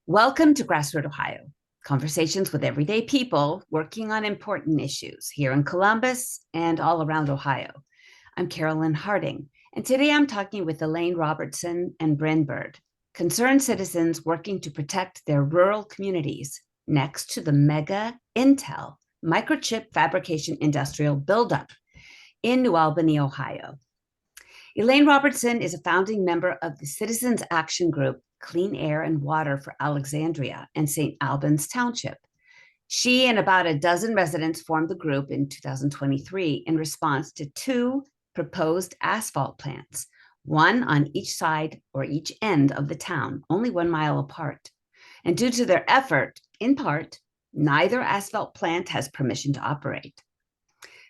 Welcome to GrassRoot, Ohio, conversations with everyday people working on important issues here in Columbus and all around Ohio. I'm Carolyn Harding, and today I'm talking with Elaine Robertson and Bryn, concerned citizens working to protect their rural communities next to the mega Intel microchip fabrication industrial buildup in New Albany, Ohio. Elaine Robertson is a founding member of the Citizens Action Group Clean Air and Water for Alexandria and St. Albans Township. She and about a dozen residents formed the group in 2023 in response to two proposed asphalt plants, one on each side or each end of the town, only 1 mile apart. And due to their effort, in part, neither asphalt plant has permission to operate.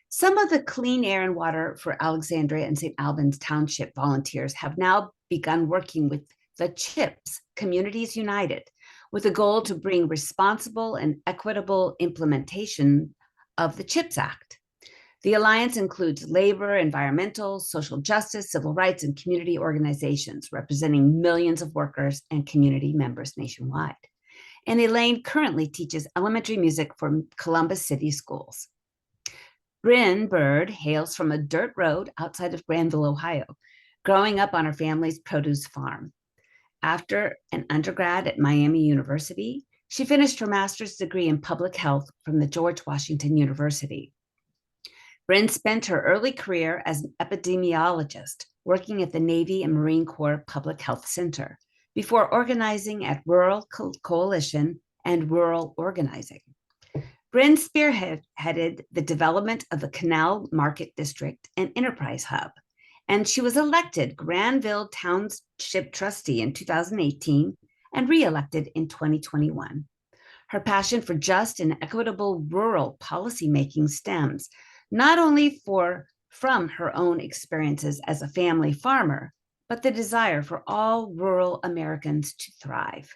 Some of the Clean Air and Water for Alexandria and St. Albans Township volunteers have now begun working with the CHIPS, Communities United, with a goal to bring responsible and equitable implementation of the CHIPS Act. The alliance includes labor, environmental, social justice, civil rights, and community organizations representing millions of workers and community members nationwide. And Elaine currently teaches elementary music for Columbus City Schools. Bryn Bird hails from a dirt road outside of Granville, Ohio, growing up on her family's produce farm. After an undergrad at Miami University, she finished her master's degree in public health from the George Washington University. Bryn spent her early career as an epidemiologist, working at the Navy and Marine Corps Public Health Center, before organizing at Rural Coalition and Rural Organizing. Bryn spearheaded the development of the Canal Market District and Enterprise Hub, and she was elected Granville Township trustee in 2018 and reelected in 2021. Her passion for just and equitable rural policymaking stems not only from her own experiences as a family farmer, but the desire for all rural Americans to thrive.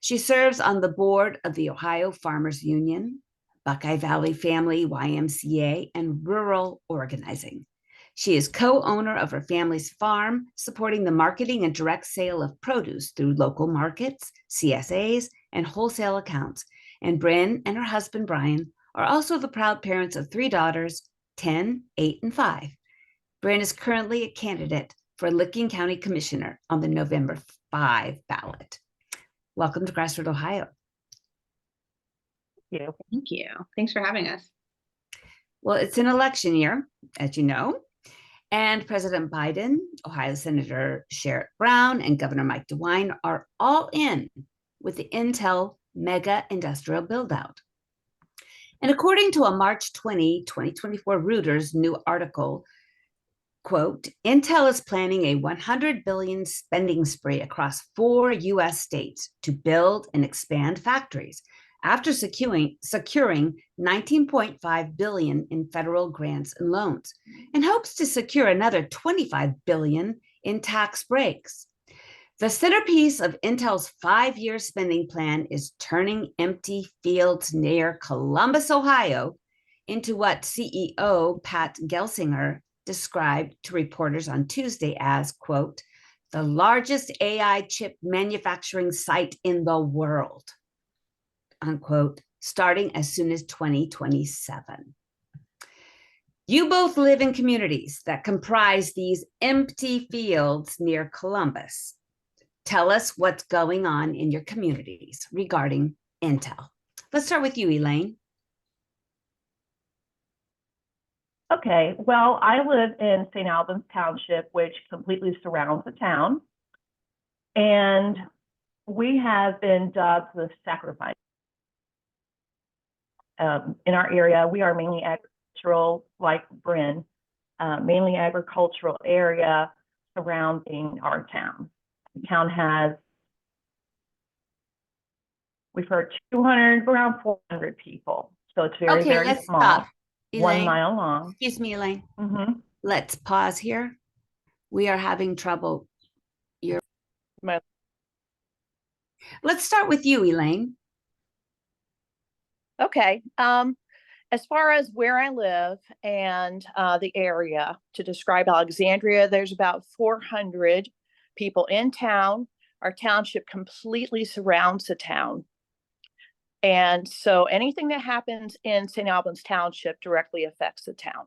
She serves on the board of the Ohio Farmers Union, Buckeye Valley Family YMCA, and Rural Organizing. She is co-owner of her family's farm, supporting the marketing and direct sale of produce through local markets, CSAs, and wholesale accounts. And Bryn and her husband, Brian, are also the proud parents of 3 daughters, 10, 8, and 5. Bryn is currently a candidate for Licking County Commissioner on the November 5 ballot. Welcome to GrassRoot, Ohio. Thank you. Thanks for having us. Well, it's an election year, as you know, and President Biden, Ohio Senator Sherrod Brown, and Governor Mike DeWine are all in with the Intel mega industrial buildout. And according to a March 2024 Reuters new article, quote, Intel is planning a $100 billion spending spree across 4 U.S. states to build and expand factories after securing $19.5 billion in federal grants and loans, and hopes to secure another $25 billion in tax breaks. The centerpiece of Intel's 5-year spending plan is turning empty fields near Columbus, Ohio, into what CEO Pat Gelsinger described to reporters on Tuesday as, quote, the largest AI chip manufacturing site in the world, unquote, starting as soon as 2027. You both live in communities that comprise these empty fields near Columbus. Tell us what's going on in your communities regarding Intel. Let's start with you, Elaine. Okay, well, I live in St. Albans Township, which completely surrounds the town. And we have been dubbed the sacrifice. In our area, we are mainly agricultural, like Bryn, mainly agricultural area surrounding our town. The town has, we've heard 200, around 400 people. So it's very, very small. Stop. Elaine, 1 mile long. Excuse me, Elaine. Mm-hmm. Let's pause here. We are having trouble. Let's start with you, Elaine. Okay. As far as where I live and the area, to describe Alexandria, there's about 400 people in town. Our township completely surrounds the town. And so anything that happens in St. Albans Township directly affects the town.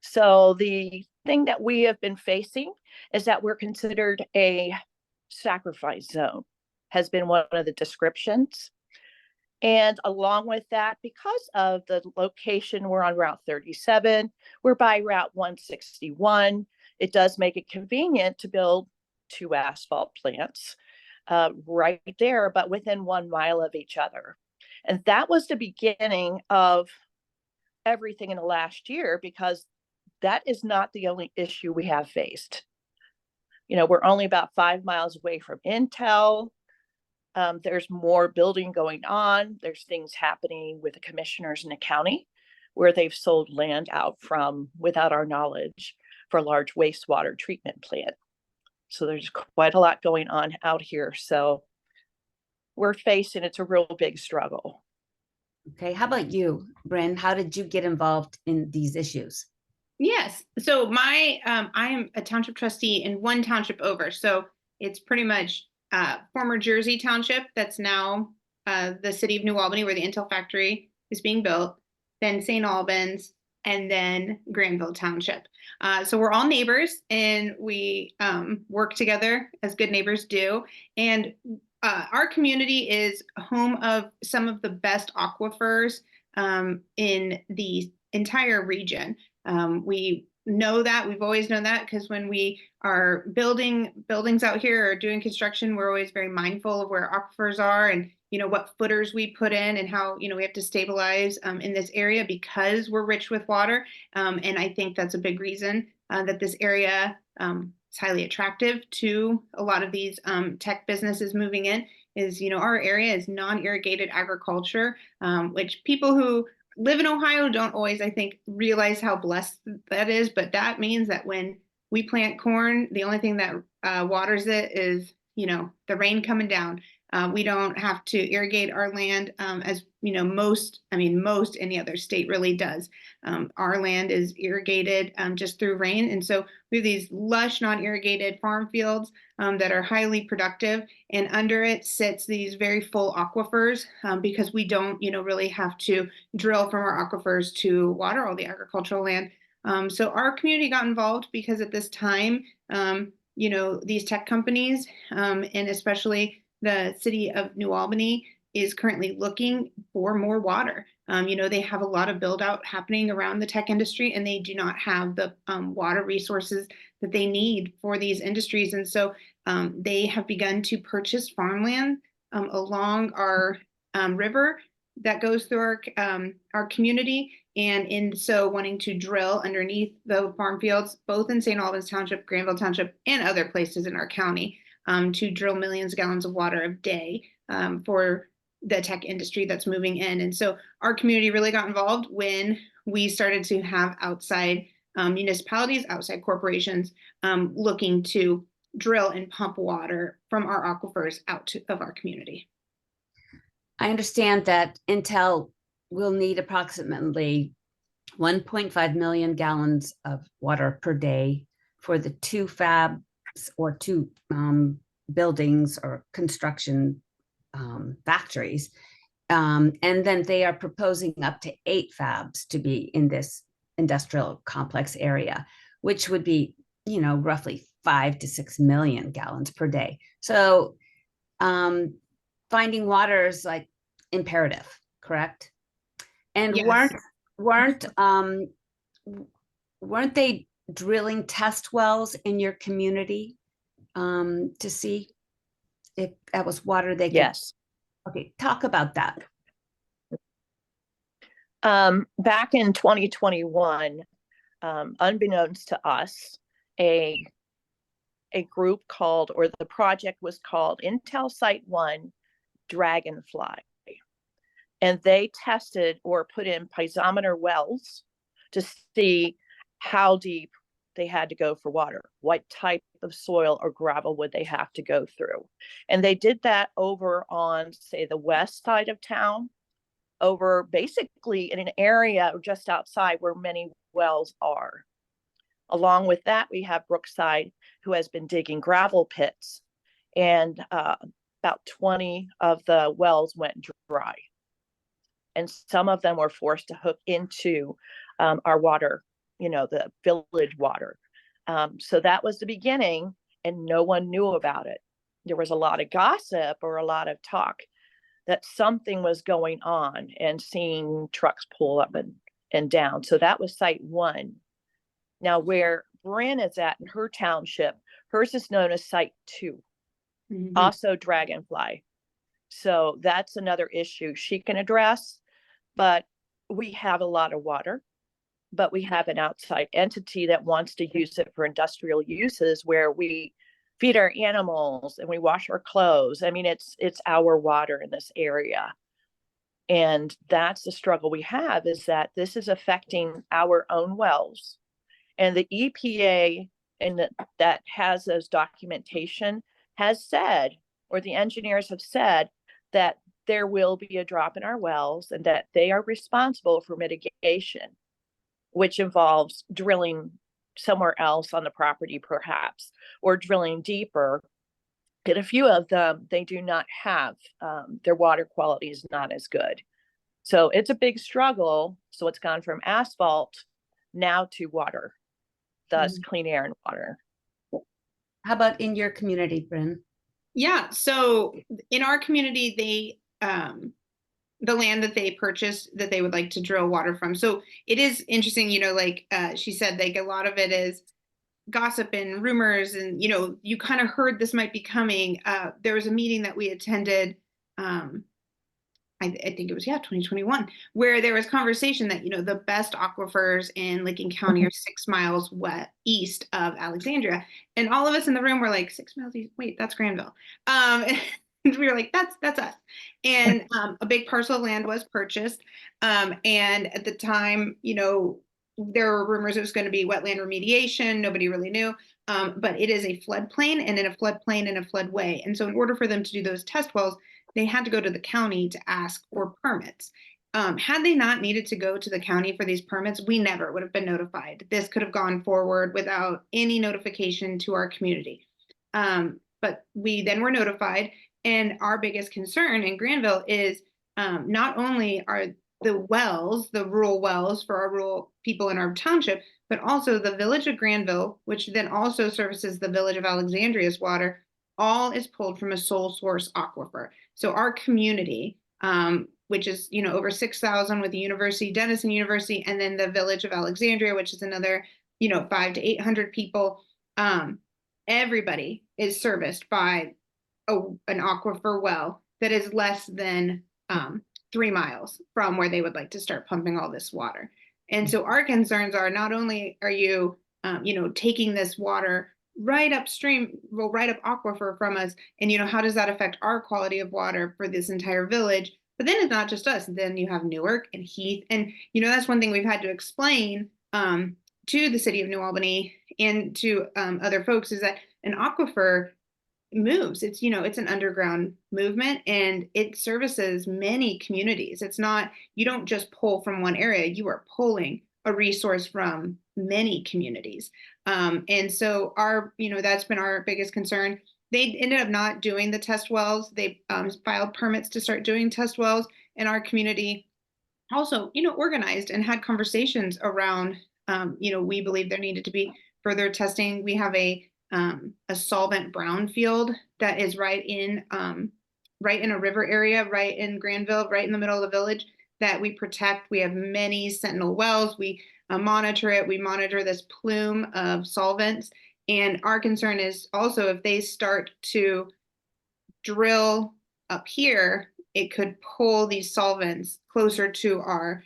So the thing that we have been facing is that we're considered a sacrifice zone, has been one of the descriptions. And along with that, because of the location, we're on Route 37, we're by Route 161. It does make it convenient to build 2 asphalt plants right there, but within 1 mile of each other. And that was the beginning of everything in the last year, because that is not the only issue we have faced. You know, we're only about 5 miles away from Intel. There's more building going on. There's things happening with the commissioners in the county where they've sold land out from without our knowledge for a large wastewater treatment plant. So there's quite a lot going on out here. So we're facing, it's a real big struggle. Okay, how about you, Bryn? How did you get involved in these issues? Yes. So I am a township trustee in one township over. So it's pretty much former Jersey Township that's now the city of New Albany, where the Intel factory is being built, then St. Albans, and then Granville Township. So we're all neighbors, and we work together as good neighbors do. And our community is home of some of the best aquifers in the entire region. We know that, we've always known that, because when we are building buildings out here or doing construction, we're always very mindful of where aquifers are and, you know, what footers we put in and how, you know, we have to stabilize in this area because we're rich with water. And I think that's a big reason that this area is highly attractive to a lot of these tech businesses moving in. Is, you know, our area is non-irrigated agriculture, which people who live in Ohio don't always, I think, realize how blessed that is. But that means that when we plant corn, the only thing that waters it is, you know, the rain coming down. We don't have to irrigate our land as, you know, most any other state really does. Our land is irrigated just through rain. And so we have these lush, non-irrigated farm fields that are highly productive. And under it sits these very full aquifers because we don't, you know, really have to drill from our aquifers to water all the agricultural land. So our community got involved because at this time, you know, these tech companies and especially the city of New Albany is currently looking for more water. You know, they have a lot of build out happening around the tech industry, and they do not have the water resources that they need for these industries. And so they have begun to purchase farmland along our river that goes through our community. And in so wanting to drill underneath the farm fields, both in St. Albans Township, Granville Township, and other places in our county, to drill millions of gallons of water a day for the tech industry that's moving in. And so our community really got involved when we started to have outside municipalities, outside corporations looking to drill and pump water from our aquifers out of our community. I understand that Intel will need approximately 1.5 million gallons of water per day for the 2 fabs or 2 buildings or construction factories. And then they are proposing up to 8 fabs to be in this industrial complex area, which would be, you know, roughly 5 to 6 million gallons per day. So finding water is like imperative, correct? And Yes. weren't they drilling test wells in your community to see if that was water they could? Yes. Okay, talk about that. Back in 2021, unbeknownst to us, a group called, or the project was called Intel Site 1 Dragonfly. And they tested or put in piezometer wells to see how deep they had to go for water, what type of soil or gravel would they have to go through. And they did that over on, say, the west side of town, over basically in an area just outside where many wells are. Along with that, we have Brookside, who has been digging gravel pits and about 20 of the wells went dry. And some of them were forced to hook into our water, the village water. So that was the beginning, and no one knew about it. There was a lot of gossip or a lot of talk that something was going on, and seeing trucks pull up and down. So that was site one. Now, where Bryn is at in her township, hers is known as site two, also Dragonfly. So that's another issue she can address. But we have a lot of water, but we have an outside entity that wants to use it for industrial uses where we feed our animals and we wash our clothes. I mean, it's our water in this area. And that's the struggle we have, is that this is affecting our own wells. And the EPA that has those documentation has said, or the engineers have said, that there will be a drop in our wells and that they are responsible for mitigation, which involves drilling somewhere else on the property perhaps, or drilling deeper. And a few of them, they do not have, their water quality is not as good. So it's a big struggle. So it's gone from asphalt now to water, thus clean air and water. How about in your community, Bryn? Yeah, so in our community, the land that they purchased that they would like to drill water from. So it is interesting, like she said, like a lot of it is gossip and rumors, and you kind of heard this might be coming. There was a meeting that we attended, I think it was 2021, where there was conversation that the best aquifers in Licking County are 6 miles east of Alexandria, and all of us in the room were like, 6 miles east, wait, that's Granville. And we were like, that's us. And a big parcel of land was purchased, and at the time, there were rumors it was going to be wetland remediation. Nobody really knew, but it is a floodplain, and in a floodplain and a floodway. And so in order for them to do those test wells, they had to go to the county to ask for permits. Had they not needed to go to the county for these permits, we never would have been notified. This could have gone forward without any notification to our community. But we then were notified, and our biggest concern in Granville is not only are the wells, the rural wells for our rural people in our township, but also the village of Granville, which then also services the village of Alexandria's water, all is pulled from a sole source aquifer. So our community, which is, over 6,000 with the university, Denison University, and then the village of Alexandria, which is another, 500 to 800 people, everybody is serviced by an aquifer well that is less than 3 miles from where they would like to start pumping all this water. And so our concerns are, not only are you, taking this water right upstream, right up aquifer from us, and how does that affect our quality of water for this entire village? But then it's not just us. Then you have Newark and Heath, and that's one thing we've had to explain to the city of New Albany and to other folks, is that an aquifer moves. It's it's an underground movement, and it services many communities. It's not, you don't just pull from one area, you are pulling a resource from many communities. And so our, that's been our biggest concern. They ended up not doing the test wells. They filed permits to start doing test wells, and our community also, organized and had conversations around, we believe there needed to be further testing. We have a solvent brownfield that is right in a river area, right in Granville, right in the middle of the village, that we protect. We have many sentinel wells. We monitor it. We monitor this plume of solvents. And our concern is also, if they start to drill up here, it could pull these solvents closer to our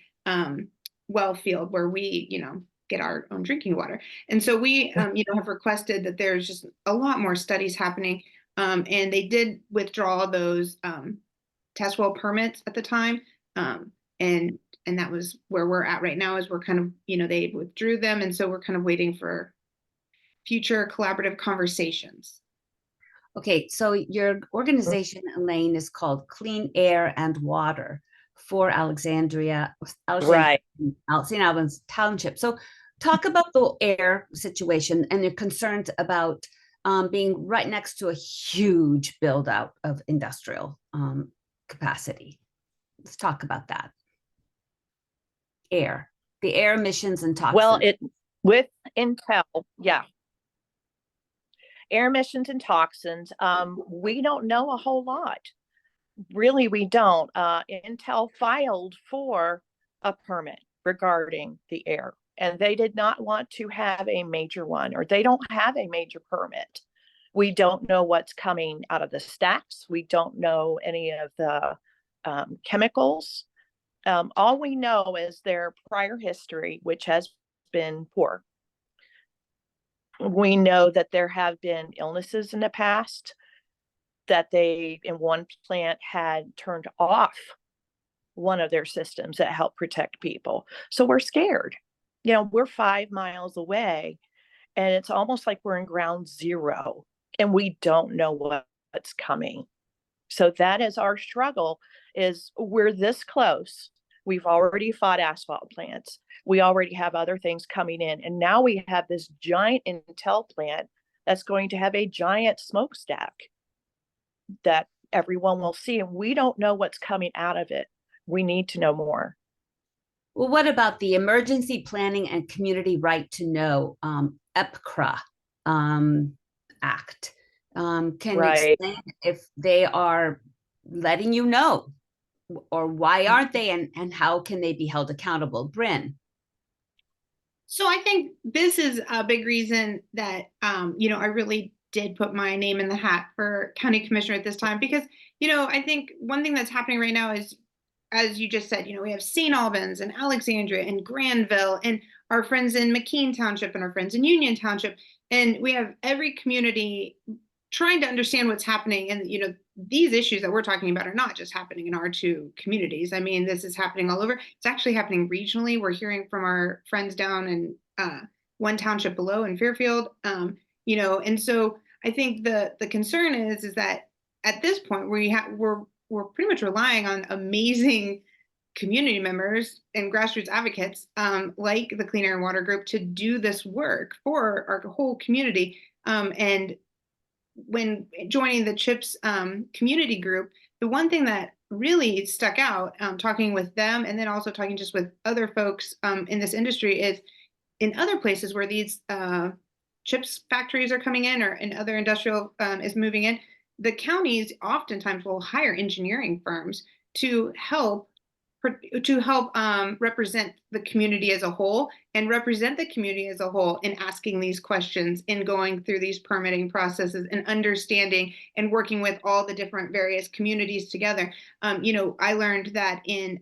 well field where we, get our own drinking water. And so we, have requested that there's just a lot more studies happening. And they did withdraw those test well permits at the time. And that was where we're at right now, is we're kind of, they withdrew them. And so we're kind of waiting for future collaborative conversations. Okay, so your organization, Elaine, is called Clean Air and Water for Alexandria Right. St. Albans Township. So talk about the air situation and your concerns about being right next to a huge build-out of industrial capacity. Let's talk about that. Air, the air emissions and toxins. Well, with Intel, yeah. Air emissions and toxins, we don't know a whole lot. Really, we don't. Intel filed for a permit regarding the air, and they did not want to have a major one, or they don't have a major permit. We don't know what's coming out of the stacks. We don't know any of the chemicals. All we know is their prior history, which has been poor. We know that there have been illnesses in the past, that they, in one plant, had turned off one of their systems that help protect people. So we're scared. You know, we're 5 miles away, and it's almost like we're in ground zero, and we don't know what's coming. So that is our struggle, is we're this close. We've already fought asphalt plants. We already have other things coming in. And now we have this giant Intel plant that's going to have a giant smokestack that everyone will see. And we don't know what's coming out of it. We need to know more. Well, what about the Emergency Planning and Community Right to Know, EPCRA Act? Can you explain if they are letting you know, or why aren't they, and how can they be held accountable? Bryn. So I think this is a big reason that, I really did put my name in the hat for county commissioner at this time, because, I think one thing that's happening right now is, as you just said, we have St. Albans and Alexandria and Granville and our friends in McKean Township and our friends in Union Township. And we have every community trying to understand what's happening. And, these issues that we're talking about are not just happening in our two communities. I mean, this is happening all over. It's actually happening regionally. We're hearing from our friends down in one township below in Fairfield, and so I think the concern is that at this point we're pretty much relying on amazing community members and grassroots advocates like the Clean Air and Water Group to do this work for our whole community. And when joining the CHIPS community group, the one thing that really stuck out, talking with them and then also talking just with other folks in this industry, is in other places where these chips factories are coming in, or in other industrial is moving in, the counties oftentimes will hire engineering firms to help represent the community as a whole, and represent the community as a whole in asking these questions, in going through these permitting processes, and understanding and working with all the different various communities together. I learned that in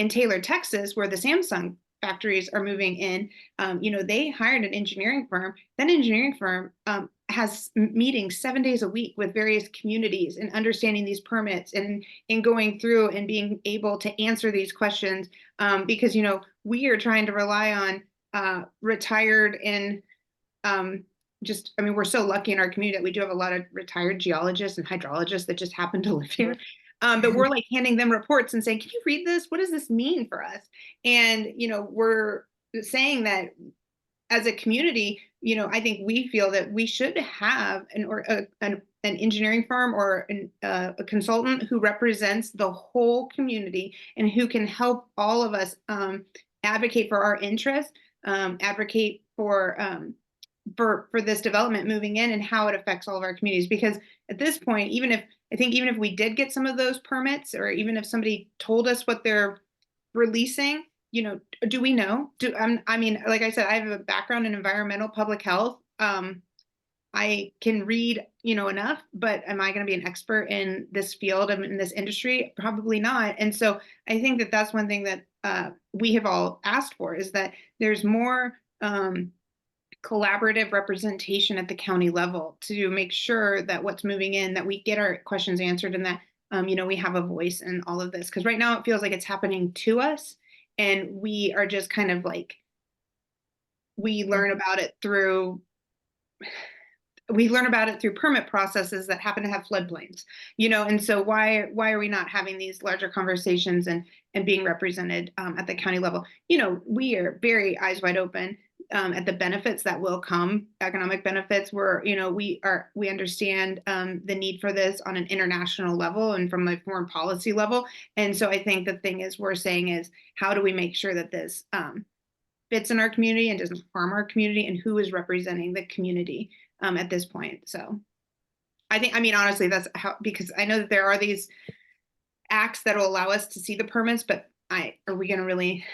Taylor, Texas, where the Samsung factories are moving in, they hired an engineering firm. That engineering firm has meetings 7 days a week with various communities, and understanding these permits, and in going through and being able to answer these questions, because we are trying to rely on retired and we're so lucky in our community that we do have a lot of retired geologists and hydrologists that just happen to live here. But we're like handing them reports and saying, can you read this? What does this mean for us? And, we're saying that as a community, I think we feel that we should have an engineering firm or a consultant who represents the whole community, and who can help all of us advocate for our interests, advocate for this development moving in, and how it affects all of our communities. Because at this point, even if we did get some of those permits, or even if somebody told us what they're releasing, do we know? Like I said, I have a background in environmental public health. I can read, enough, but am I going to be an expert in this field, in this industry? Probably not. And so I think that that's one thing that we have all asked for, is that there's more collaborative representation at the county level, to make sure that what's moving in, that we get our questions answered, and that, we have a voice in all of this. Because right now it feels like it's happening to us, and we are just kind of like, we learn about it through permit processes that happen to have floodplains, and so why are we not having these larger conversations and being represented at the county level? We are very eyes wide open. at the benefits that will come, economic benefits. We understand the need for this on an international level and from a foreign policy level. And so I think the thing is we're saying is, how do we make sure that this fits in our community and doesn't harm our community, and who is representing the community at this point? So honestly, that's how, because I know that there are these acts that will allow us to see the permits, but are we going to really,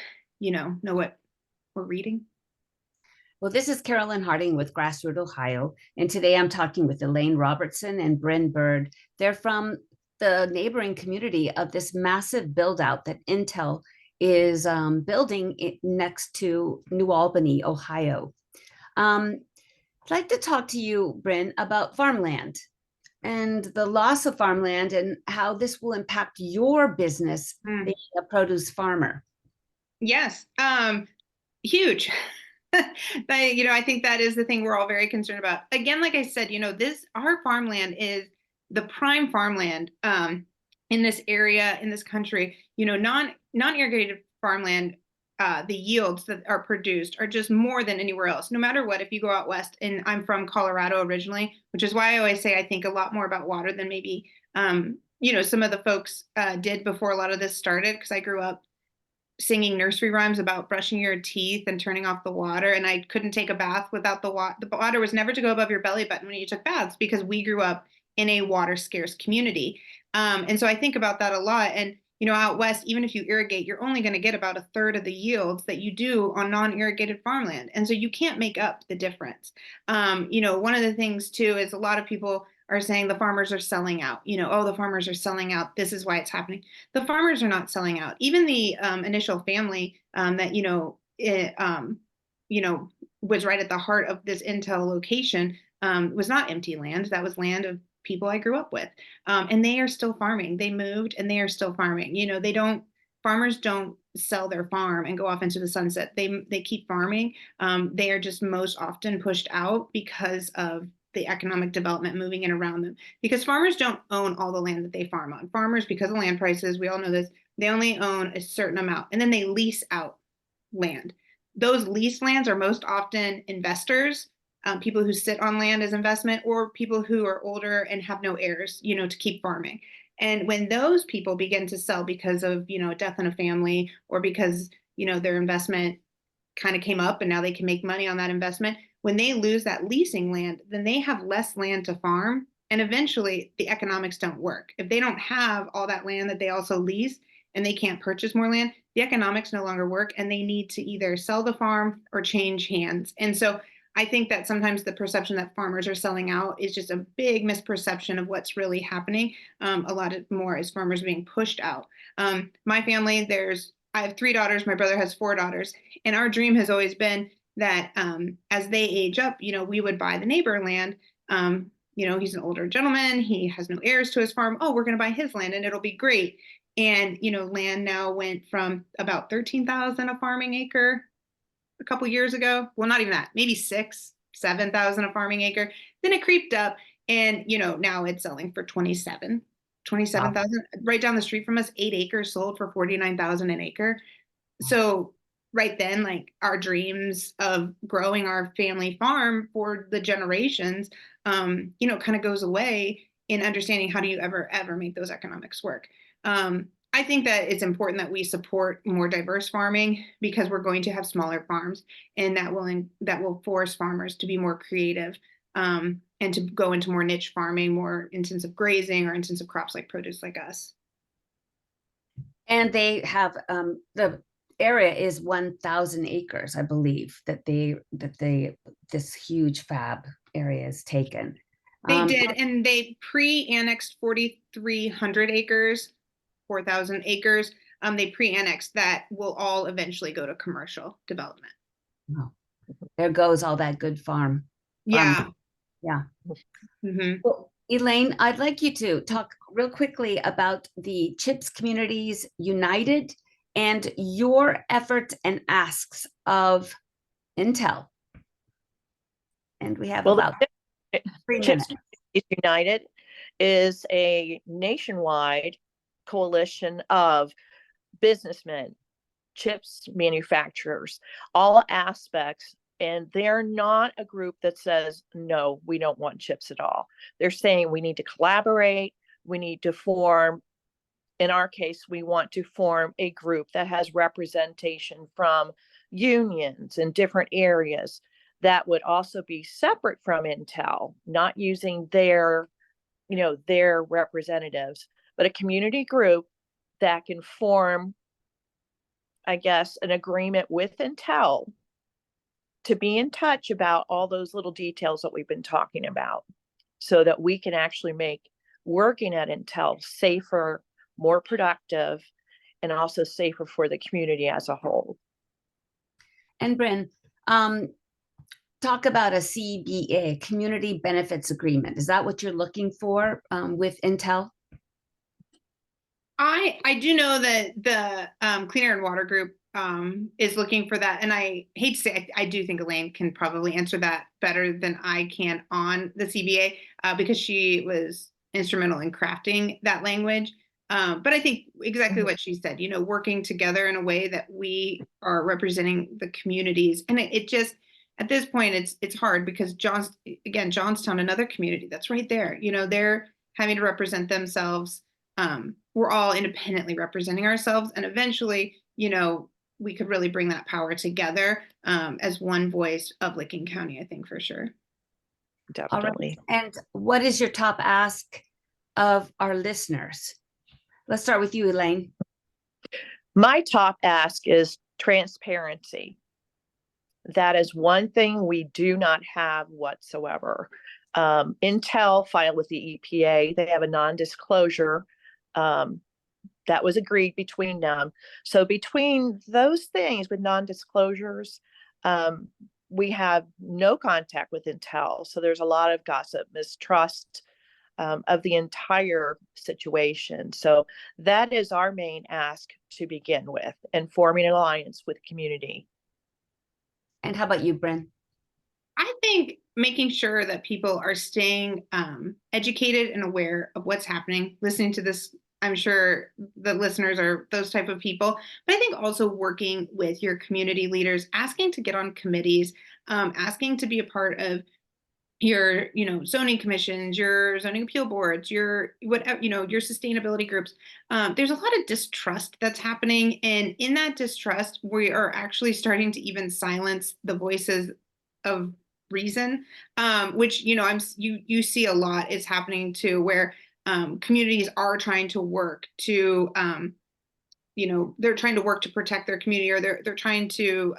know what we're reading? Well, this is Carolyn Harding with GrassRoot, Ohio, and today I'm talking with Elaine Robertson and Bryn Bird. They're from the neighboring community of this massive build out that Intel is building next to New Albany, Ohio. I'd like to talk to you, Bryn, about farmland and the loss of farmland and how this will impact your business being a produce farmer. Yes, huge. I think that is the thing we're all very concerned about. Again, like I said, our farmland is the prime farmland in this area, in this country. Non-irrigated farmland, the yields that are produced are just more than anywhere else. No matter what, if you go out west, and I'm from Colorado originally, which is why I always say I think a lot more about water than maybe some of the folks did before a lot of this started, because I grew up singing nursery rhymes about brushing your teeth and turning off the water. And I couldn't take a bath without the water. The water was never to go above your belly button when you took baths, because we grew up in a water scarce community. And so I think about that a lot. And, out west, even if you irrigate, you're only going to get about a third of the yields that you do on non-irrigated farmland. And so you can't make up the difference. One of the things too, is a lot of people are saying the farmers are selling out, the farmers are selling out. This is why it's happening. The farmers are not selling out. Even the initial family that, was right at the heart of this Intel location was not empty land. That was land of people I grew up with. And they are still farming. They moved and they are still farming. Farmers don't sell their farm and go off into the sunset. They keep farming. They are just most often pushed out because of the economic development moving in around them, because farmers don't own all the land that they farm on. Farmers, because of land prices, we all know this, they only own a certain amount, and then they lease out land. Those leased lands are most often investors, people who sit on land as investment, or people who are older and have no heirs, to keep farming. And when those people begin to sell because of, a death in a family, or because, their investment kind of came up and now they can make money on that investment, when they lose that leasing land, then they have less land to farm. And eventually the economics don't work. If they don't have all that land that they also lease and they can't purchase more land, the economics no longer work, and they need to either sell the farm or change hands. And so I think that sometimes the perception that farmers are selling out is just a big misperception of what's really happening. A lot more is farmers being pushed out. My family, I have 3 daughters. My brother has 4 daughters. And our dream has always been that as they age up, we would buy the neighbor land. He's an older gentleman. He has no heirs to his farm. Oh, we're going to buy his land and it'll be great. And, land now went from about 13,000 a farming acre a couple years ago. Well, not even that, maybe 7,000 a farming acre. Then it creeped up, and, now it's selling for 27,000. Wow. Right down the street from us, 8 acres sold for 49,000 an acre. So right then, like, our dreams of growing our family farm for the generations, kind of goes away in understanding how do you ever make those economics work. I think that it's important that we support more diverse farming, because we're going to have smaller farms, and that will force farmers to be more creative and to go into more niche farming, more intensive grazing or intensive crops like produce like us. And they have the area is 1,000 acres, I believe, that this huge fab area is taken. They did, and they pre-annexed 4,300 acres, 4,000 acres. They pre-annexed that will all eventually go to commercial development. Oh, there goes all that good farm. Yeah. Yeah. Mm-hmm. Well, Elaine, I'd like you to talk real quickly about the CHIPS Communities United and your efforts and asks of Intel. And we have about 3 minutes. CHIPS United is a nationwide coalition of businessmen, chips manufacturers, all aspects And they're not a group that says, no, we don't want chips at all. They're saying we need to collaborate. We need to form, in our case, we want to form a group that has representation from unions in different areas that would also be separate from Intel, not using their representatives, but a community group that can form, I guess, an agreement with Intel to be in touch about all those little details that we've been talking about, so that we can actually make working at Intel safer, more productive, and also safer for the community as a whole. And Bryn, talk about a CBA, Community Benefits Agreement. Is that what you're looking for with Intel? I do know that the Clean Air and Water Group is looking for that. And I hate to say, I do think Elaine can probably answer that better than I can on the CBA because she was instrumental in crafting that language. But I think exactly what she said, working together in a way that we are representing the communities. And it just, at this point, it's hard because Johnstown, another community that's right there, they're having to represent themselves. We're all independently representing ourselves. And eventually, we could really bring that power together as one voice of Licking County, I think, for sure. Definitely. All right. And what is your top ask of our listeners? Let's start with you, Elaine. My top ask is transparency. That is one thing we do not have whatsoever. Intel filed with the EPA. They have a non-disclosure that was agreed between them. So between those things with non-disclosures, we have no contact with Intel. So there's a lot of gossip, mistrust of the entire situation. So that is our main ask to begin with, and forming an alliance with community. And how about you, Bryn? I think making sure that people are staying educated and aware of what's happening, listening to this. I'm sure the listeners are those type of people, but I think also working with your community leaders, asking to get on committees, asking to be a part of your, zoning commissions, your zoning appeal boards, your whatever, your sustainability groups. There's a lot of distrust that's happening. And in that distrust, we are actually starting to even silence the voices of reason, which, you see a lot is happening too, where communities are trying to work to, they're trying to work to protect their community, or they're trying to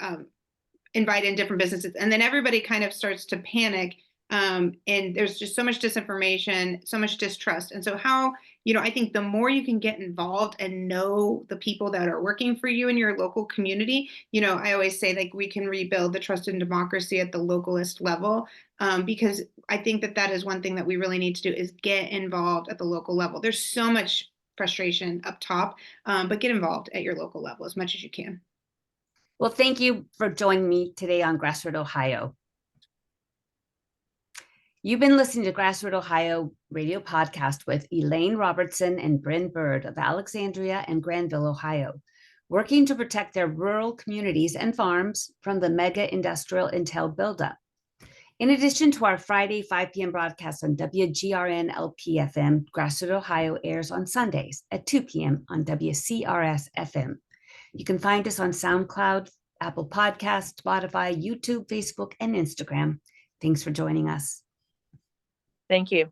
invite in different businesses. And then everybody kind of starts to panic. And there's just so much disinformation, so much distrust. And so I think the more you can get involved and know the people that are working for you in your local community, I always say, like, we can rebuild the trust and democracy at the localist level, because I think that is one thing that we really need to do is get involved at the local level. There's so much frustration up top, but get involved at your local level as much as you can. Well, thank you for joining me today on GrassRoot Ohio. You've been listening to GrassRoot Ohio radio podcast with Elaine Robertson and Bryn Bird of Alexandria and Granville, Ohio, working to protect their rural communities and farms from the mega industrial Intel buildup. In addition to our Friday 5 p.m. broadcast on WGRN LP-FM, GrassRoot Ohio airs on Sundays at 2 p.m. on WCRS-FM. You can find us on SoundCloud, Apple Podcasts, Spotify, YouTube, Facebook, and Instagram. Thanks for joining us. Thank you.